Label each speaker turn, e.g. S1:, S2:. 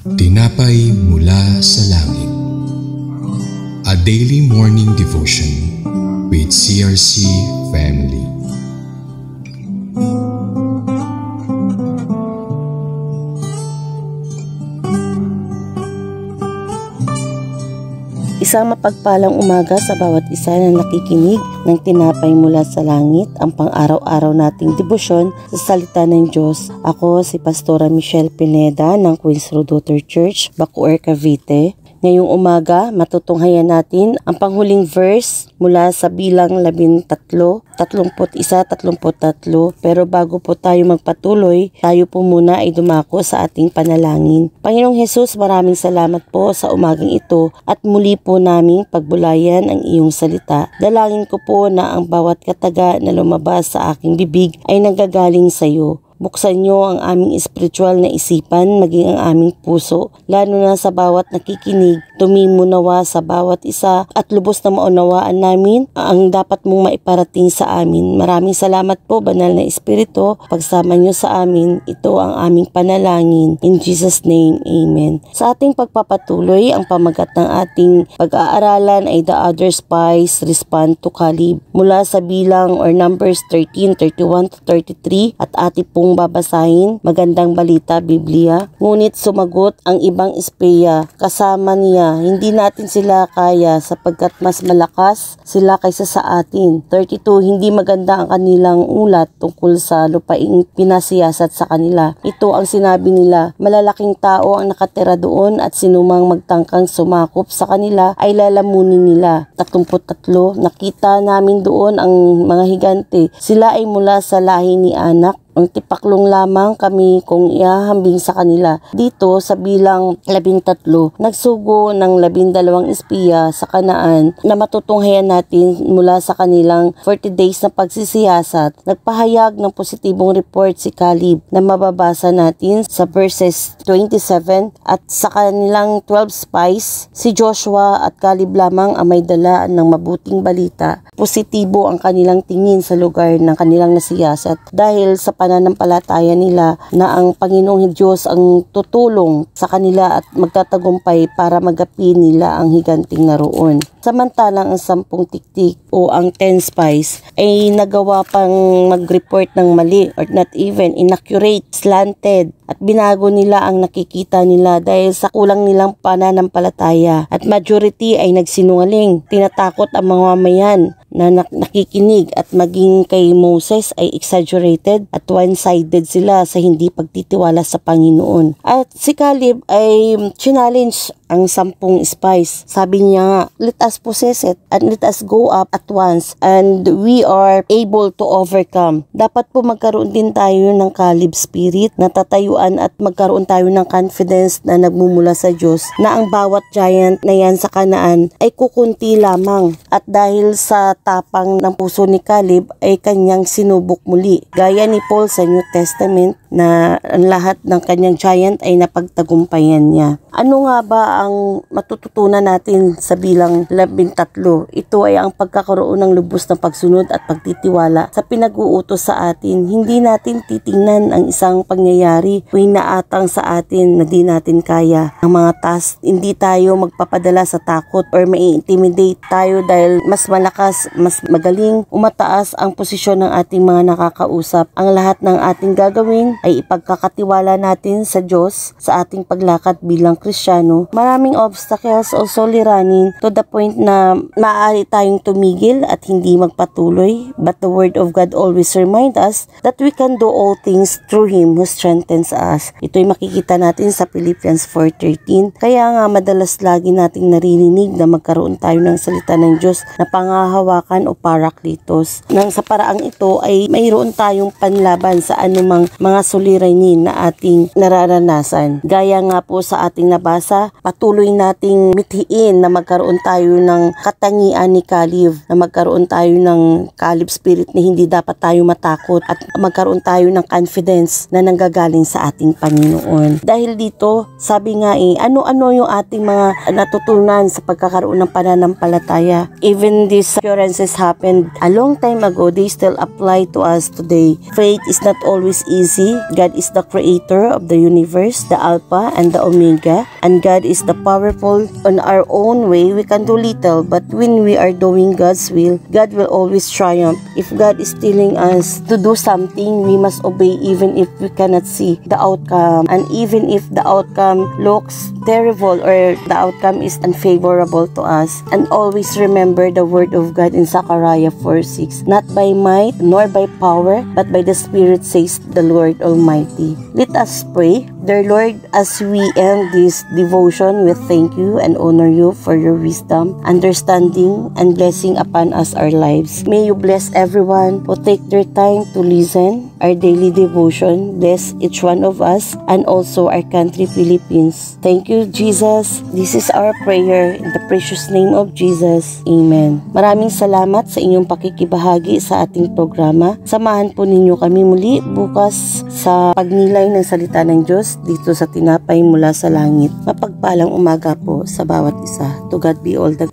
S1: Tinapay mula sa langit. A daily morning devotion with CRC family.
S2: Isang mapagpalang umaga sa bawat isa na nakikinig ng Tinapay Mula sa Langit, ang pang-araw-araw nating debosyon sa salita ng Diyos. Ako si Pastora Michelle Pineda ng Queens Road Daughter Church, Bacoor, Cavite. Ngayong umaga, matutunghayan natin ang panghuling verse mula sa Bilang 13, 31, 33. Pero bago po tayo magpatuloy, tayo po muna ay dumako sa ating panalangin. Panginoong Hesus, maraming salamat po sa umagang ito at muli po naming pagbulayan ang iyong salita. Dalangin ko po na ang bawat kataga na lumabas sa aking bibig ay nanggagaling sa iyo. Buksan niyo ang aming espiritual na isipan, maging ang aming puso, lalo na sa bawat nakikinig. Tumimo nawa sa bawat isa at lubos na maunawaan namin ang dapat mong maiparating sa amin. Maraming salamat po, Banal na Espiritu. Pagsama niyo sa amin, ito ang aming panalangin. In Jesus' name, Amen. Sa ating pagpapatuloy, ang pamagat ng ating pag-aaralan ay The Other Spies Respond to Caleb. Mula sa Bilang or Numbers 13, 31-33 at ating pong babasahin, magandang balita, Biblia. Ngunit sumagot ang ibang espeya, kasama niya, hindi natin sila kaya sapagkat mas malakas sila kaysa sa atin. 32, hindi maganda ang kanilang ulat tungkol sa lupaing pinasiyasat sa kanila. Ito ang sinabi nila, malalaking tao ang nakatira doon at sinumang magtangkang sumakop sa kanila ay lalamunin nila. 33, nakita namin doon ang mga higante. Sila ay mula sa lahi ni Anak. Ang tipaklong lamang kami kung ihahambing sa kanila. Dito sa Bilang 13, nagsugo ng 12 espiya sa Kanaan na matutunghayan natin mula sa kanilang 40 days na pagsisiyasat. Nagpahayag ng positibong report si Caleb na mababasa natin sa verses 27 at sa kanilang 12 spies, si Joshua at Caleb lamang ang may dala ng mabuting balita. Positibo ang kanilang tingin sa lugar ng kanilang nasiyasat dahil sa pananampalataya nila na ang Panginoong Diyos ang tutulong sa kanila at magtatagumpay para magapi nila ang higanting naroon. Samantalang ang 10 tiktik o ang 10 spies ay nagawa pang mag-report ng mali or not even inaccurate, slanted at binago nila ang nakikita nila dahil sa kulang nilang pananampalataya at majority ay nagsinungaling. Tinatakot ang mga mamayan na nakikinig at maging kay Moses ay exaggerated at one-sided sila sa hindi pagtitiwala sa Panginoon. At si Caleb ay challenge ang 10 spies. Sabi niya, let us possess it and let us go up at once and we are able to overcome. Dapat po magkaroon din tayo ng Caleb spirit na tatayuan at magkaroon tayo ng confidence na nagmumula sa Diyos na ang bawat giant na yan sa Kanaan ay kukunti lamang. At dahil sa tapang ng puso ni Caleb ay kanyang sinubok muli. Gaya ni Paul sa New Testament na ang lahat ng kanyang giant ay napagtagumpayan niya. Ano nga ba ang matututunan natin sa Bilang 13? Ito ay ang pagkakaroon ng lubos na pagsunod at pagtitiwala sa pinag-uutos sa atin. Hindi natin titingnan ang isang pangyayari o inaatang sa atin na di natin kaya. Ang mga task, hindi tayo magpapadala sa takot or mai-intimidate tayo dahil mas malakas, mas magaling, umataas ang posisyon ng ating mga nakakausap. Ang lahat ng ating gagawin ay ipagkakatiwala natin sa Diyos sa ating paglakad bilang Kristiyano. Maraming obstacles o suliranin to the point na maaari tayong tumigil at hindi magpatuloy. But the Word of God always remind us that we can do all things through Him who strengthens us. Ito'y makikita natin sa Philippians 4:13. Kaya nga madalas lagi nating naririnig na magkaroon tayo ng salita ng Diyos na pangahawakan o parakletos. Nang sa paraang ito ay mayroon tayong panlaban sa anumang mga suliranin na ating nararanasan. Gaya nga po sa ating nabasa, patuloy nating mithiin na magkaroon tayo ng katangian ni Caleb, na magkaroon tayo ng Caleb spirit na hindi dapat tayo matakot at magkaroon tayo ng confidence na nanggagaling sa ating Panginoon. Dahil dito, sabi nga ano-ano yung ating mga natutunan sa pagkakaroon ng pananampalataya. Even this experiences happened a long time ago, they still apply to us today. Faith is not always easy. God is the creator of the universe, the Alpha and the Omega, and God is the powerful. On our own way, we can do little, but when we are doing God's will, God will always triumph. If God is telling us to do something, we must obey even if we cannot see the outcome, and even if the outcome looks terrible or the outcome is unfavorable to us. And always remember the word of God in Zechariah 4:6, not by might nor by power, but by the Spirit, says the Lord Almighty. Let us pray. Dear Lord, as we end this devotion, we thank you and honor you for your wisdom, understanding, and blessing upon us our lives. May you bless everyone who take their time to listen our daily devotion. Bless each one of us and also our country, Philippines. Thank you, Jesus. This is our prayer in the precious name of Jesus. Amen. Maraming salamat sa inyong pakikibahagi sa ating programa. Samahan po ninyo kami muli bukas sa pagnilay ng salita ng Diyos dito sa Tinapay Mula sa Langit. Mapagpalang umaga po sa bawat isa. To God be all the